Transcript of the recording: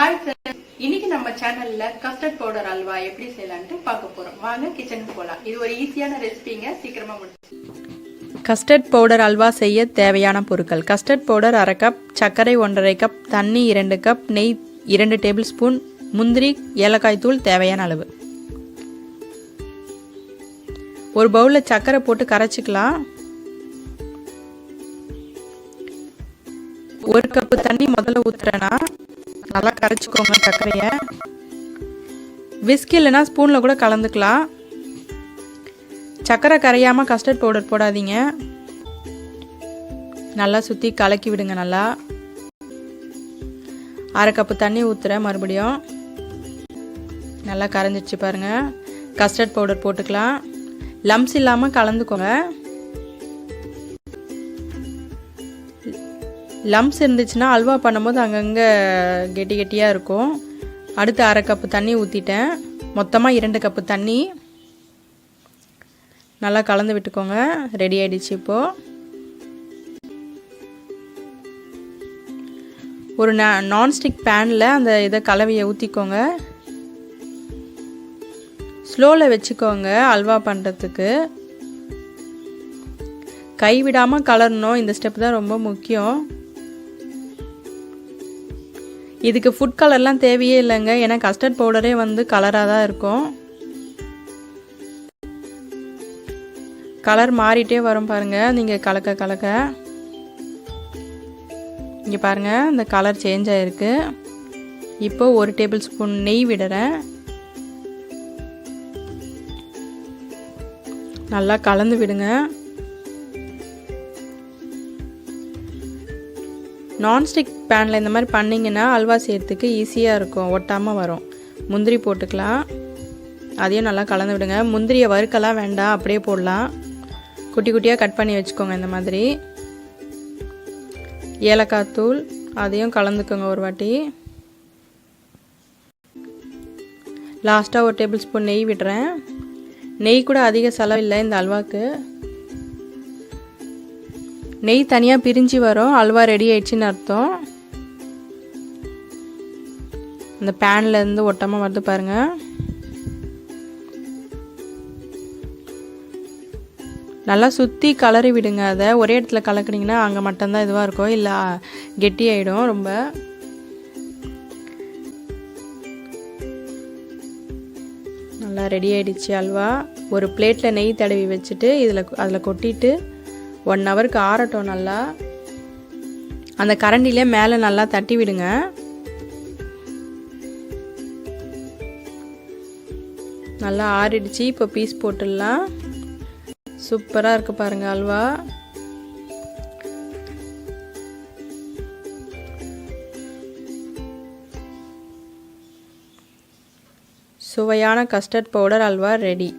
Hi friends, இன்னைக்கு நம்ம சேனல்ல கஸ்டர்ட் பவுடர் அல்வா எப்படி செய்யலாம்னு பார்க்க போறோம். வாங்க கிச்சனுக்கு போலாம். இது ஒரு ஈஸியான ரெசிபிங்க, சீக்கிரமா முடிச்சு. கஸ்டர்ட் பவுடர் அல்வா செய்ய தேவையான பொருட்கள்: கஸ்டர்ட் பவுடர் 1/2 கப், சர்க்கரை 1/2 கப், தண்ணி 2 கப், நெய் 2 டேபிள் ஸ்பூன், முந்திரி, ஏலக்காய் தூள் தேவையான அளவு. ஒரு பவுலில் சர்க்கரை போட்டு கரைச்சிக்கலாம். 1 கப்பு தண்ணி முதல்ல ஊற்றுறேன்னா நல்லா கரைச்சிக்கோங்க சர்க்கரையை. விஸ்க் இல்லைன்னா ஸ்பூனில் கூட கலந்துக்கலாம். சர்க்கரை கரையாமல் கஸ்டர்ட் பவுடர் போடாதீங்க. நல்லா சுற்றி கலக்கி விடுங்க. நல்லா 1/2 கப்பு தண்ணி ஊற்றுறேன். மறுபடியும் நல்லா கரைஞ்சிடுச்சு பாருங்கள். கஸ்டர்ட் பவுடர் போட்டுக்கலாம். லம்ஸ் இல்லாமல் கலந்துக்கோங்க. லம்ஸ் இருந்துச்சுன்னா அல்வா பண்ணும்போது அங்கங்கே கெட்டி கெட்டியாக இருக்கும். அடுத்து 1/2 கப்பு தண்ணி ஊற்றிட்டேன். மொத்தமாக 2 கப்பு தண்ணி. நல்லா கலந்து விட்டுக்கோங்க. ரெடி ஆகிடுச்சு. இப்போது ஒரு நான்ஸ்டிக் பேனில் அந்த இதை கலவையை ஊற்றிக்கோங்க. ஸ்லோவில் வச்சுக்கோங்க அல்வா பண்ணுறதுக்கு. கைவிடாமல் கலரணும். இந்த ஸ்டெப் தான் ரொம்ப முக்கியம். இதுக்கு ஃபுட் கலர்லாம் தேவையே இல்லைங்க, ஏன்னா கஸ்டர்ட் பவுடரே கலராக தான் இருக்கும். கலர் மாறிட்டே வரும் பாருங்கள். நீங்கள் கலக்க கலக்க இங்கே பாருங்கள், இந்த கலர் சேஞ்ச் ஆகிருக்கு. இப்போ 1 டேபிள் ஸ்பூன் நெய் விடுறேன். நல்லா கலந்து விடுங்க. நான்ஸ்டிக் பேனில் இந்த மாதிரி பண்ணிங்கன்னா அல்வா செய்கிறதுக்கு ஈஸியாக இருக்கும், ஒட்டாமல் வரும். முந்திரி போட்டுக்கலாம். அதையும் நல்லா கலந்து விடுங்க. முந்திரியை வறுக்கலாம் வேண்டாம், அப்படியே போடலாம். குட்டி குட்டியாக கட் பண்ணி வச்சுக்கோங்க இந்த மாதிரி. ஏலக்காய் தூள் அதையும் கலந்துக்கோங்க ஒரு வாட்டி. லாஸ்ட்டாக 1 டேபிள் ஸ்பூன் நெய் விடுறேன். நெய் கூட அதிக செலவில்லை இந்த அல்வாவுக்கு. நெய் தனியாக பிரிஞ்சு வரும். அல்வா ரெடி ஆயிடுச்சுன்னு அர்த்தம். அந்த பேன்லேருந்து ஒட்டாமல் வருது பாருங்கள். நல்லா சுற்றி கலரி விடுங்க. அதை ஒரே இடத்துல கலக்குனிங்கன்னா அங்கே மட்டும்தான் இதுவாக இருக்கும், இல்லை கெட்டி ஆகிடும் ரொம்ப. நல்லா ரெடி ஆகிடுச்சு அல்வா. ஒரு பிளேட்டில் நெய் தடவி வச்சுட்டு அதில் கொட்டிட்டு 1 ஹவருக்கு ஆறட்டும். நல்லா அந்த கரண்டிலே மேலே நல்லா தட்டி விடுங்க. நல்லா ஆறிடுச்சு. இப்போ பீஸ் போட்டுடலாம். சூப்பராக இருக்குது பாருங்கள் அல்வா. சுவையான கஸ்டர்ட் பவுடர் அல்வா ரெடி.